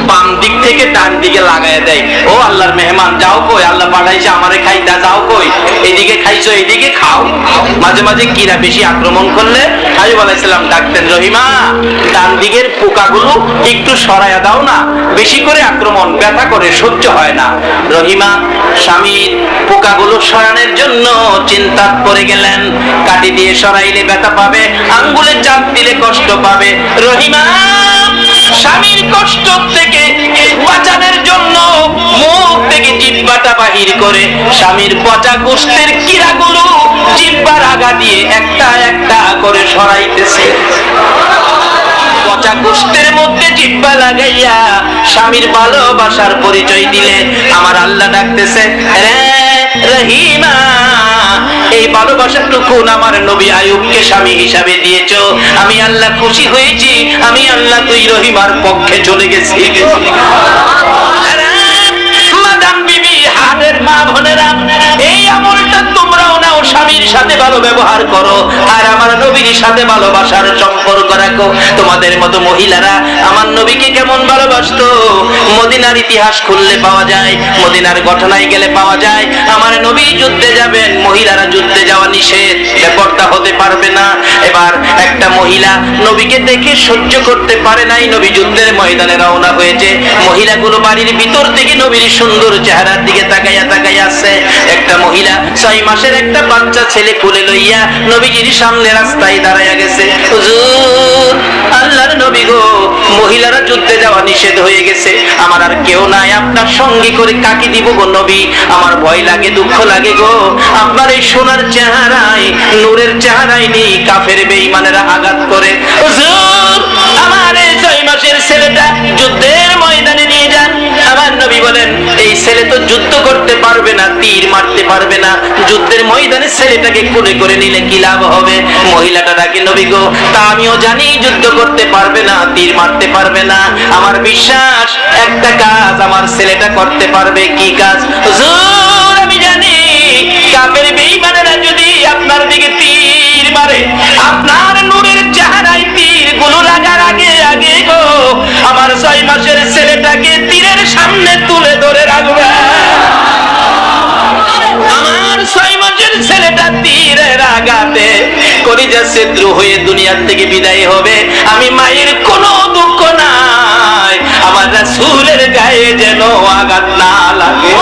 বাম দিক থেকে ডান দিকে লাগায়া দেয়। ও আল্লাহর মেহমান যাও কই, আল্লাহ পাঠাইছে আমারে খাইতা, যাও কই, এদিকে খাইছো এদিকে খাও। মাঝে মাঝে কিরা বেশি আক্রমণ করলে আইয়ুব আলাইহিস সালাম ডাকতেন, রহিমা ডান দিকের পোকাগুলো একটু সরাইয়া দাও না, বেশি করে আক্রমণ, ব্যথা করে সহ্য হয় না। রহিমা স্বামীর পোকাগুলো সরানোর জন্য চিন্তা করে গেলেন, কাটি দিয়ে সরাইলে ব্যথা পাবে, আঙ্গুলে চাপ দিলে কষ্ট পাবে। রহিমা স্বামীর কষ্ট থেকে বাঁচানোর জন্য মুখ থেকে জিহ্বাটা বাহির করে স্বামীর পচা গোশতের কিরাগুলো জিহ্বার আগা দিয়ে একটা একটা করে সরাইতেছে। পচা গোশতের মধ্যে জিহ্বা লাগাইয়া স্বামীর ভালোবাসার পরিচয় দিলে আমার আল্লাহ ডাকতেছে, রে রহিমা এই ভালোবাসাটুকু আমার নবী আইয়ুবকে স্বামী হিসাবে দিয়েছো, আমি আল্লাহ খুশি হয়েছি, আমি আল্লাহ তুই রহিমার পক্ষে চলে গেছি। মাদাম বিবি হাটের মা বোনেরা, এই আমলটা তোমরাও নাও, স্বামীর সাথে ভালো ব্যবহার করো আর আমার নবীর সাথে ভালোবাসার সম্পর্ক রাখো। তোমাদের মতো মহিলারা আমার নবীকে কেমন ভালোবাসতো মদিনার ইতিহাস খুললে পাওয়া যায়, মদিনার ঘটনায় গেলে পাওয়া যায়। আমার নবী যুদ্ধে যাবেন, মহিলারা যুদ্ধে যাওয়া নিষেধ, বেপরদা হতে পারবে না। এবার একটা মহিলা নবীকে দেখে সহ্য করতে পারে নাই, নবী যুদ্ধের ময়দানে রওনা হয়েছে, মহিলাগুলো বাড়ির ভিতর থেকে নবীর সুন্দর চেহারার দিকে তাকাইয়া তাকাইয়া আছে। একটা মহিলা 6 মাসের একটা বাচ্চা ছেলে কোলে লইয়া নবীজির সামনে রাস্তায় দাঁড়াইয়া গেছে। হুজুর, আল্লাহর নবী গো, মহিলারা যুদ্ধে যাওয়া নিষেধ হয়ে গেছে, আমার আর কেউ নাই, আপনার সঙ্গে করে কাকে দিব গো নবী? আমার ভয় লাগে, দুঃখ লাগে গো, আপনার এই সোনার চেহারায়, নূরের চেহারায় নেই, কাফের বেঈমানেরা আঘাত করে। হুজুর, আমার এই 6 মাসের ছেলেটা যুদ্ধের ময়দানে নিয়ে যান। আমার নবী বলেন, এই ছেলে তো যুদ্ধ করতে পারবে না, তীর মারতে পারবে না, যুদ্ধের ময়দানে ছেলেটাকে কোলে করে নিলে কি লাভ হবে? মহিলাটা ডাকে, নবী গো, তা আমিও জানি যুদ্ধ করতে পারবে না, তীর মারতে পারবে না, আমার বিশ্বাস একটা কাজ আমার ছেলেটা করতে পারবে। কি কাজ? হুজুর, আমি জানি কাফের বেঈমানেরা যদি আপনার দিকে তীর মারে, আপনার নূরের চেহারায় তীর গুলো লাগার আগে আগে গো, আমার 6 মাসের ছেলেটাকে তীরের সামনে তুলে ধরে রাখবে। আমার 6 মাসের ছেলেটা তীরের আঘাতে কলিজা ছিদ্র হয়ে দুনিয়ার থেকে বিদায় হবে, আমি মায়ের কোনো দুঃখ নাই, আমার রাসূলের গায়ে যেন আঘাত না লাগে।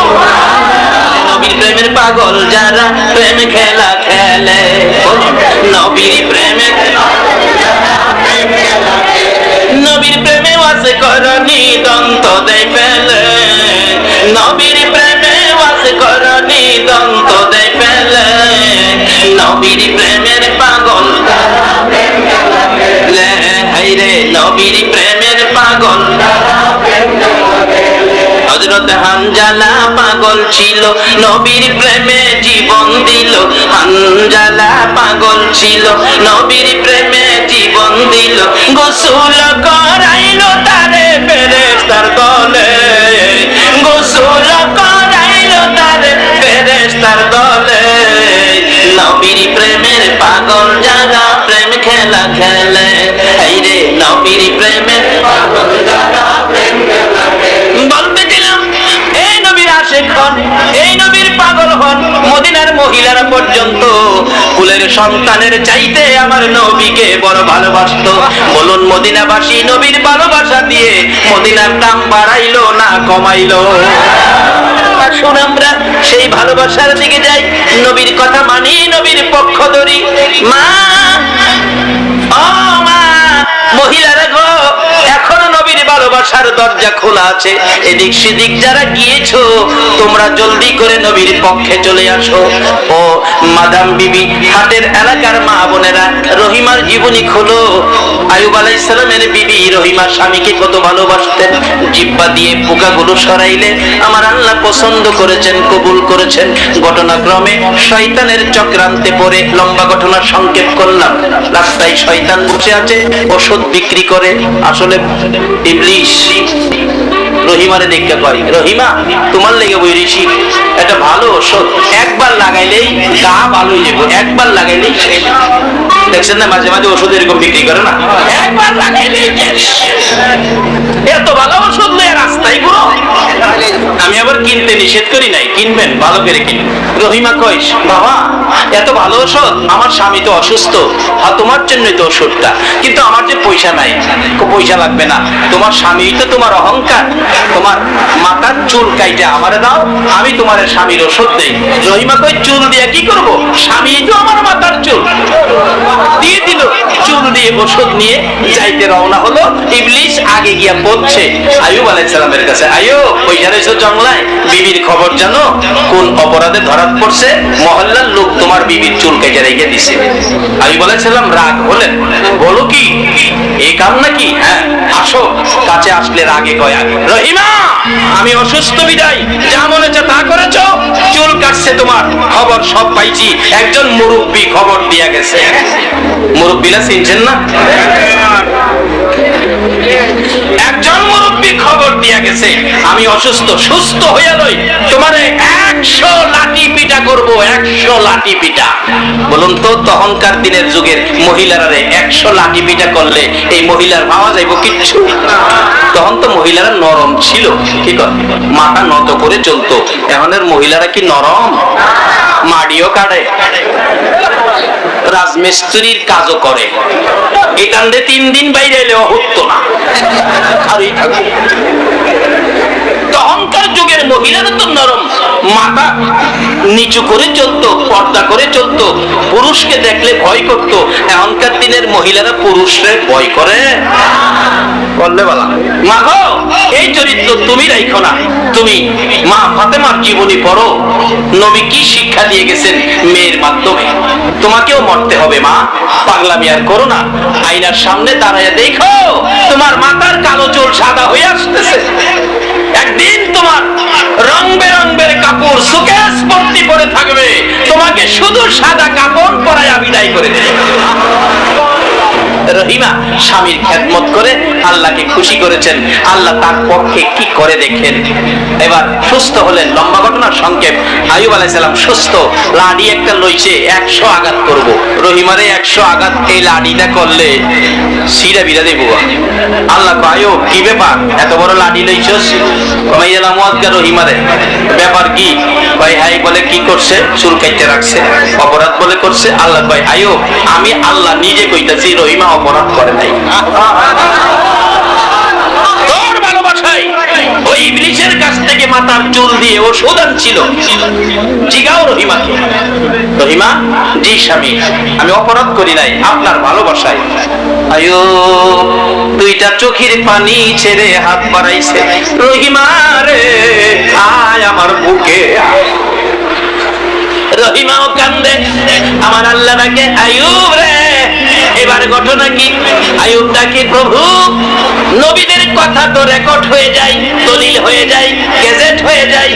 নবীর প্রেমের পাগল যারা প্রেম খেলা খেলে, নবীর প্রেমে, নবীর প্রেমে ওয়াজে করনি দন্ত দেয় ফেলে, নবীর প্রেমে ওয়াজে করনি দন্ত দেয় ফেলে, নবীর প্রেমের পাগল হাইরে, নবীর প্রেমের পাগল। হযরত হানজালা পাগল ছিল, নবীর প্রেমে জীবন দিল, হানজালা পাগল ছিল, নবীর প্রেমে জীবন দিল, গোসল করাইল তারে ফেরেশতার দলে, গোসল করাইল তারে ফেরেশতার দলে, নবীর প্রেমের পাগল যারা প্রেম খেলা খেলে, হাইরে নবীর প্রেমের পাগল যারা প্রেম খেলা খেলে। বলতে দিলাম, এই নবীর আশিক হন, এই নবীর পাগল হন, মদিনার মহিলারা পর্যন্ত কুলের সন্তানের চাইতে আমার নবীকে বড় ভালোবাসতো। বলুন, মদিনাবাসী নবীর ভালোবাসা দিয়ে মদিনার দাম বাড়াইলো না কমাইলো? আসুন আমরা সেই ভালোবাসার দিকে যাই, নবীর কথা মানি, নবীর পক্ষ ধরি। মা, ও মা, মহিলারা গো, এখনো নবীর ভালোবাসার দরজা খোলা আছে, এদিক সেদিক যারা গিয়েছো তোমরা জলদি করে নবীর পক্ষে চলে আসো। ও মাদাম বিবি, হাটের এলাকার মা বোনেরা, রহিমার জীবনী খোলো। আয়ুব আলাইহিস সালামের বিবি রহিমা স্বামীকে কত ভালোবাসতেন, জিহ্বা দিয়ে পোকাগুলো সরাইলে আমার আল্লাহ পছন্দ করেছেন, কবুল করেছেন। ঘটনাক্রমে শয়তানের চক্রান্তে পড়ে, লম্বা ঘটনা সংক্ষেপ করলাম, রাস্তায় শয়তান বসে আছে, ওষুধ বিক্রি করে, আসলে ইবলিশ। রহিমারে দেখতে পাই, রহিমা তোমার লেগে বইরিছি, এটা ভালো ওষুধ, একবার লাগাইলেই গা ভালো হয়ে যাবে, একবার লাগাইলেই শেষ। দেখছেন না, মাঝে মাঝে ওষুধ এরকম বিক্রি করে না, একবার লাগাইলেই শেষ। এত ভালো ওষুধ লয়ে রাস্তায় ঘুরো। আমি আবার কিনতে নিষেধ করি নাই, কিনবেন ভালো করে কিনবেন। রহিমা কইস, বাবা এত ভালো ওষুধ, আমার স্বামী তো অসুস্থ, আর তোমার জন্যই তো ওষুধটা, কিন্তু আমার যে পয়সা নাই। পয়সা লাগবে না, তোমার স্বামী তো তোমার অহংকার, তোমার মাথার চুল কাইটে আমারে দাও, আমি তোমার স্বামীর ওষুধ দেই। রহিমা কই, চুল দিয়ে কি করব? স্বামী তো আমার মাথার চুল। দিয়ে দিল, চুল দিয়ে ওষুধ নিয়ে যাইতে রওনা হলো। ইবলিশ আগে গিয়া পড়ছে আইয়ুব আলাইহিস সালামের কাছে, আইয়ুব পয়সা রইছো জংলায়, বিবির খবর জানো? কোন অপরাধে ধরাত পড়ছে? মহল্লার লোক তোমার বিবির চুল কেটে রেখে দিছে। আইয়ুব আলাইহিস সালাম রাগ হলেন, বলো কি এই কাম নাকি? হ্যাঁ আসো। কাছে আসলে রাগে কয়া, রহিমা আমি অসুস্থ বিদায় যা মনে হচ্ছে তা করেছো, চুল কাটছে তোমার, খবর সব পাইছি, একজন মুরব্বী খবর দিয়া গেছে। মুরব্বীরা চিনছেন না? একজন মুরব্বী খবর দিয়া গেছে আমি অসুস্থ, সুস্থ হইয়া লই তোমারে 100 লাঠি পিটা করব, 100 লাঠি পিটা। বলুন তো তখনকার দিনের যুগের মহিলারা 100 লাঠি পিটা করলে এই মহিলার পাওয়া যাইব কিচ্ছু? তখন তো মহিলারা নরম ছিল, কি কর মাথা নত করে চলতো। এখনের মহিলারা কি নরম? মাড়িও কাটে, রাজমিস্ত্রির কাজও করে, এখান থেকে 3 দিন বাইরে এলেও হতো না। আর এই তখনকার যুগের মহিলারা তো নরম, মাথা নিচু করে চলতো, পর্দা করে চলতো, পুরুষকে দেখলে ভয় করতো। এখনকার দিনের মহিলারা পুরুষরে ভয় করে? বললে বলা মা গো, এই চরিত্র তুমি রাখো না। তুমি মা ফাতেমার জীবনী পড়ো, নবী কি শিক্ষা দিয়ে গেছেন মেয়ের মাধ্যমে। তোমাকেও মরতে হবে মা, পাগলামি আর করো না। আয়নার সামনে দাঁড়ায় দেখো তোমার মাথার কালো চুল সাদা হয়ে আসতেছে। একদিন তোমার রং বেরঙের কাপড় সুকেস ভর্তি করে থাকবে, তোমাকে শুধু সাদা কাপড় পরায় বিদায় করে দেবে। রহিমা স্বামীর খেদমত করে আল্লাহকে খুশি করেছেন। আল্লাহ তার পক্ষে কি করে দেখেন। এবার সুস্থ হলেন। লম্বা ঘটনার সংক্ষেপ, আইয়ুব আলাইহিস সালাম সুস্থ, লাঠি একটা লইছে 100 আঘাত করব। রহিমারে 100 আঘাত এই লাঠিটা করলে সিরা বিরা দেব। আল্লাহ আইয়ুব কি ব্যাপার, এত বড় লাঠি লইছস? মাইয়ালা মুয়াজ্জা রহিমারে ব্যাপার কি? ভাই হাই বলে কি করছে? চুল কাটতে রাখছে। অপরাধ বলে করছে? আল্লাহ ভাই আইয়ুব আমি আল্লাহ নিজে কইতাছি রহিমা অপরাধ করে নাই। তোর ভালোবাসায় ওই ইবলিসের কাছ থেকে মাথার চুল দিয়ে ওষুধ আনছিল। জিগাও রহিমাকে, রহিমা জি স্বামী আমি অপরাধ করি নাই, আপনার ভালোবাসায়। আইয়ুব দুইটা চোখের পানি ছেড়ে হাত বাড়াইছে, রহিমা রে আয় আমার বুকে। রহিমাও কান্দে, আমার আল্লাহ ডাকে আইয়ুব রে। এবার ঘটনা কি? আইয়ুব ডাকে প্রভু, নবীদের কথা তো রেকর্ড হয়ে যায়, দলিল হয়ে যায়, গেজেট হয়ে যায়।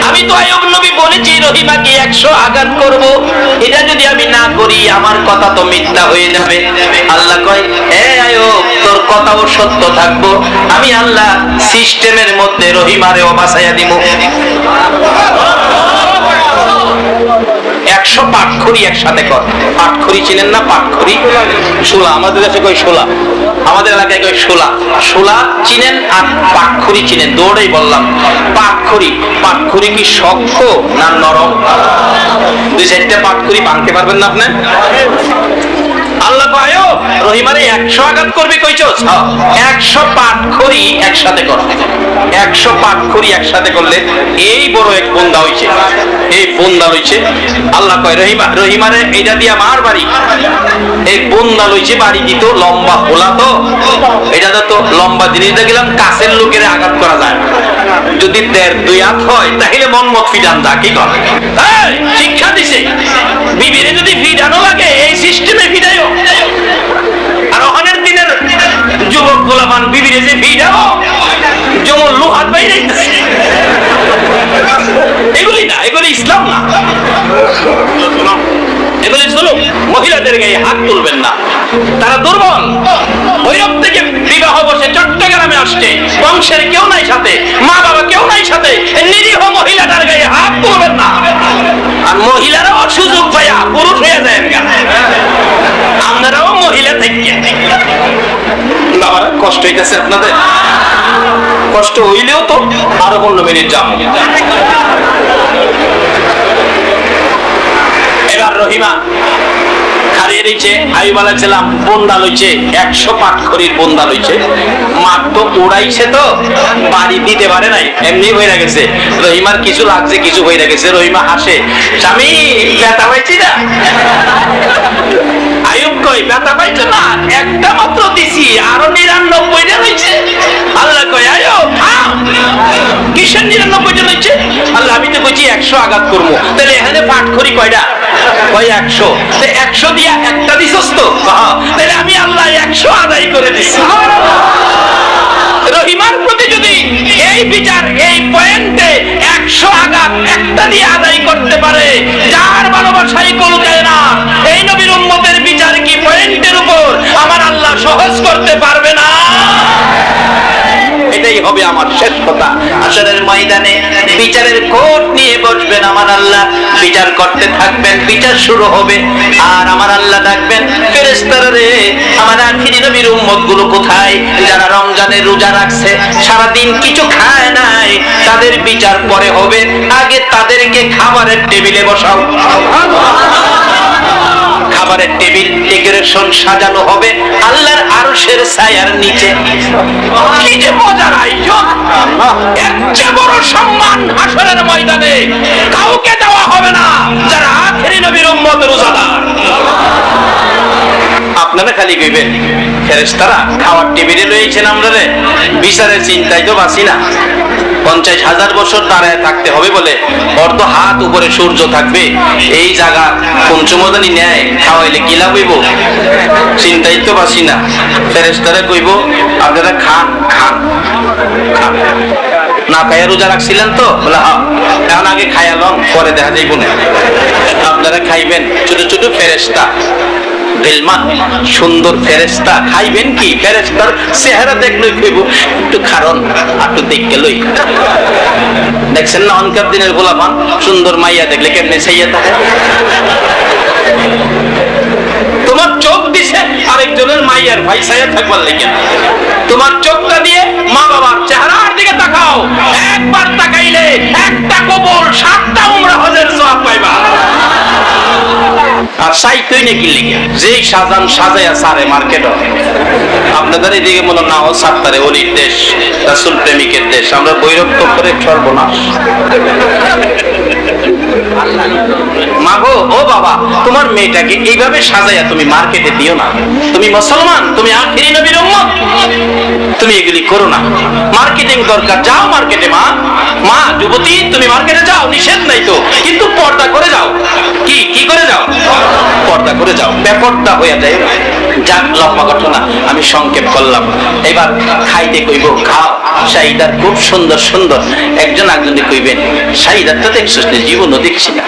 আমি তো আইয়ুব নবী বলেছি রহিমাকে 100 আঘাত করব, এটা যদি আমি না করি আমার কথা তো মিথ্যা হয়ে যাবে। আল্লাহ কয় হে আইয়ুব তোর কথাও সত্য থাকবো, আমি আল্লাহ সিস্টেমের মধ্যে রহিমারেও বাঁচাইয়া দিব। 100 পাটখড়ি একসাথে কর। পাটখড়ি চিনেন না? পাটখড়ি শোলা, আমাদের কাছে কই শোলা, আমাদের এলাকায় কই শোলা। শোলা চিনেন আর পাটখড়ি চিনেন, দৌড়েই বললাম পাটখড়ি। পাটখড়ি কি শক্ত না নরম? 2-4টা পাটখড়ি ভাঙতে পারবেন না আপনি? আল্লাহ পায়ো রহিমারে 100 আঘাত করবি কইছস? 100 পাটখড়ি একসাথে কর। 100 পাটখড়ি একসাথে করলে এই বড় এক বন্দা হইছে, এই বন্দা লইছে। আল্লাহ কয় রহিমা, রহিমারে এইটা দিয়া মার বাড়ি। এই বন্দা লইছে বাড়ি দিত, লম্বা হোলা তো, এটা তো লম্বা জিনিস দেখলাম কাছের লোকের আঘাত করা যায়। যদি 1.5-2 হাত হয় তাহলে মন মত ফিডান দা কি কর। শিক্ষা দিছে বিবিরে যদি ফিডানো লাগে এই সিস্টেমে ফিডাইও। আর ওখানের দিনের যুবক গোলামান বিবিরে যে ফিডাও যেমন লোহার বাইরে, এগুলি না, এগুলি ইসলাম না, এগুলি জুলুম। মহিলাদের গায়ে হাত তুলবেন না, তারা দুর্বল। ভৈরব থেকে বিবাহ বসে চট্টগ্রামে আসছে, বংশের কেউ নাই সাথে, মা বাবা কেউ নাই সাথে, নিরীহ মহিলাটার গায়ে হাত তুলবেন না। আর মহিলারাও সুযোগ পাইয়া পুরুষ হয়ে যায়, আপনারাও মহিলা থেকে। বাবারা কষ্ট হইতেছে আপনাদের? কষ্ট হইলেও তো আরো 15 মিনিট যাও। এবার রহিমা হারিয়ে দিচ্ছে। আইয়ুব আলাইহিস সালাম বন্দা লইছে, 100 পাটখড়ির বন্দা লইছে। মাঠ তো উড়াইছে, তো বাড়ি দিতে পারে নাই, এমনি হয়ে গেছে। রহিমার কিছু লাগছে, কিছু হয়ে গেছে। রহিমা হাসে, স্বামী ব্যথা পাইছি না? আইয়ুব কই ব্যথা পাইছো না? একটা মাত্র দিছি, আরো 99টা রইছে। আল্লাহ কয় আইয়ুব কিসের 99টা রইছে? আল্লাহ আমি তো কইছি 100 আঘাত করবো, তাহলে এখানে পাটখড়ি কয়টা? কয় 100। 100 দিয়া একটা দিছস তো, তাহলে আমি আল্লাহ 100 আদায় করে দিছি। রহিমার প্রতি যদি এই বিচার এই পয়েন্টে 100 আঘাত একটা দিয়ে আদায় করতে পারে, যার ভালোবাসাই কল যায় না, এই নবীর উম্মতের বিচার কি পয়েন্টের উপর আমার আল্লাহ সহজ করতে পারবে না? এটাই হবে শেষ কথা, হাসরের ময়দানে বিচারের কোর্ট নিয়ে বসবেন আমার আল্লাহ, বিচার করতে থাকবেন, বিচার শুরু হবে। আর আমার আল্লাহ ডাকবেন, ফেরেশতারা রে, আমার আখিরি নবীর উম্মত গুলো কোথায়? যারা রমজানে রোজা রাখছে, সারাদিন কিছু খায় নাই, তাদের বিচার পরে হবে, আগে তাদেরকে খাবারের টেবিলে বসাও। খাবারের টেবিল ডেকোরেশন সাজানো হবে আল্লাহর আরশের ছায়ার নিচে। কি যে মজার আয়োজন! এর চেয়ে বড় সম্মান হাসরের ময়দানে কাউকে দেওয়া হবে না যারা আখিরি নবীর উম্মত রোজাদার। আপনারা খালি কইবেন, ফেরেশতারা খাওয়ার টেবিলে লইছেন আমরা রে, বিচারের চিন্তায় তো বাঁচি না। 50,000 বছর দাঁড়ায় থাকতে হবে বলে অর্ধ হাত উপরে সূর্য থাকবে, এই জায়গা পঞ্চমদানি নেয় খাওয়াইলে কি লাভ হইব? চিন্তাই তো বাঁচি না। ফেরেশতারা কইব, আপনারা খান খান খান। না খাইয়া রোজা রাখছিলেন তো? বলে হ্যাঁ। এখন আগে খাইয়া লন, পরে দেখা যাইব না। আপনারা খাইবেন। ছোট ছোট ফেরেশতা, সুন্দর ফেরেশতা, খাইবেন কি? ফেরেশতার চেহারা দেখলে কইব একটু খারণ, একটু দেখকে লই। দেখছেন না অনকার দিনের গোলাপান, সুন্দর মাইয়া দেখলে কেমনে ছাইয়া থাকে। তোমার চোখ দিছে আরেকজনের মাইয়ার ভাই ছাইয়া থাকবার লেগে, তোমার চোখটা দিয়ে মা বাবার চেহারার দিকে তাকাও। একবার তাকাইলে একটা কবর 7টা উমরা হজের সওয়াব পাইবা। আর সাইতই নাকি লিখে যেই সাজান সাজায়া সারে মার্কেট। আপনাদের এদিকে মনে না ও সাত্তারে অলির দেশ, রাসূল প্রেমিকের দেশ, আমরা বৈরক্ত করে সর্বনাশ। মাগো, ও বাবা, তোমার মেয়েটাকে এইভাবে সাজায়া তুমি মার্কেটে দিও না। তুমি মুসলমান, তুমি আখিরি নবীর উম্মত, তুমি এগুলি করো না। মার্কেটিং দরকার, যাও মার্কেটে। মা মা যুবতী, তুমি মার্কেটে যাও, নিষেধ নাই তো, কিন্তু পর্দা করে যাও। কি কি করে যাও? পর্দা করে যাও, বেপর্দা হয়ে যায়। যাক, লম্বা ঘটনা আমি সংক্ষেপ করলাম। এবার খাইতে কইব, খাও। শাহিদার খুব সুন্দর সুন্দর, একজন একজনে কইবেন, শাহিদারটা দেখছিস না? জীবনও দেখছি না।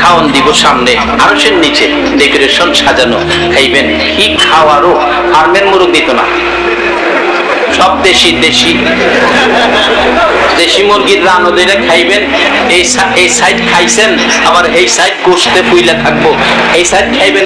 খাওয়ান দিব সামনে আরশের নিচে, ডেকোরেশন সাজানো। খাইবেন কি? খাওয়ারও ফার্মের মুরগ দিত না, সব দেশি দেশি দেশি মুরগির রানো দিয়ে খাইবেন। এই সাইড খাইছেন, আবার এই সাইড গোশতে পুইলা থাকবো, এই সাইড খাইবেন।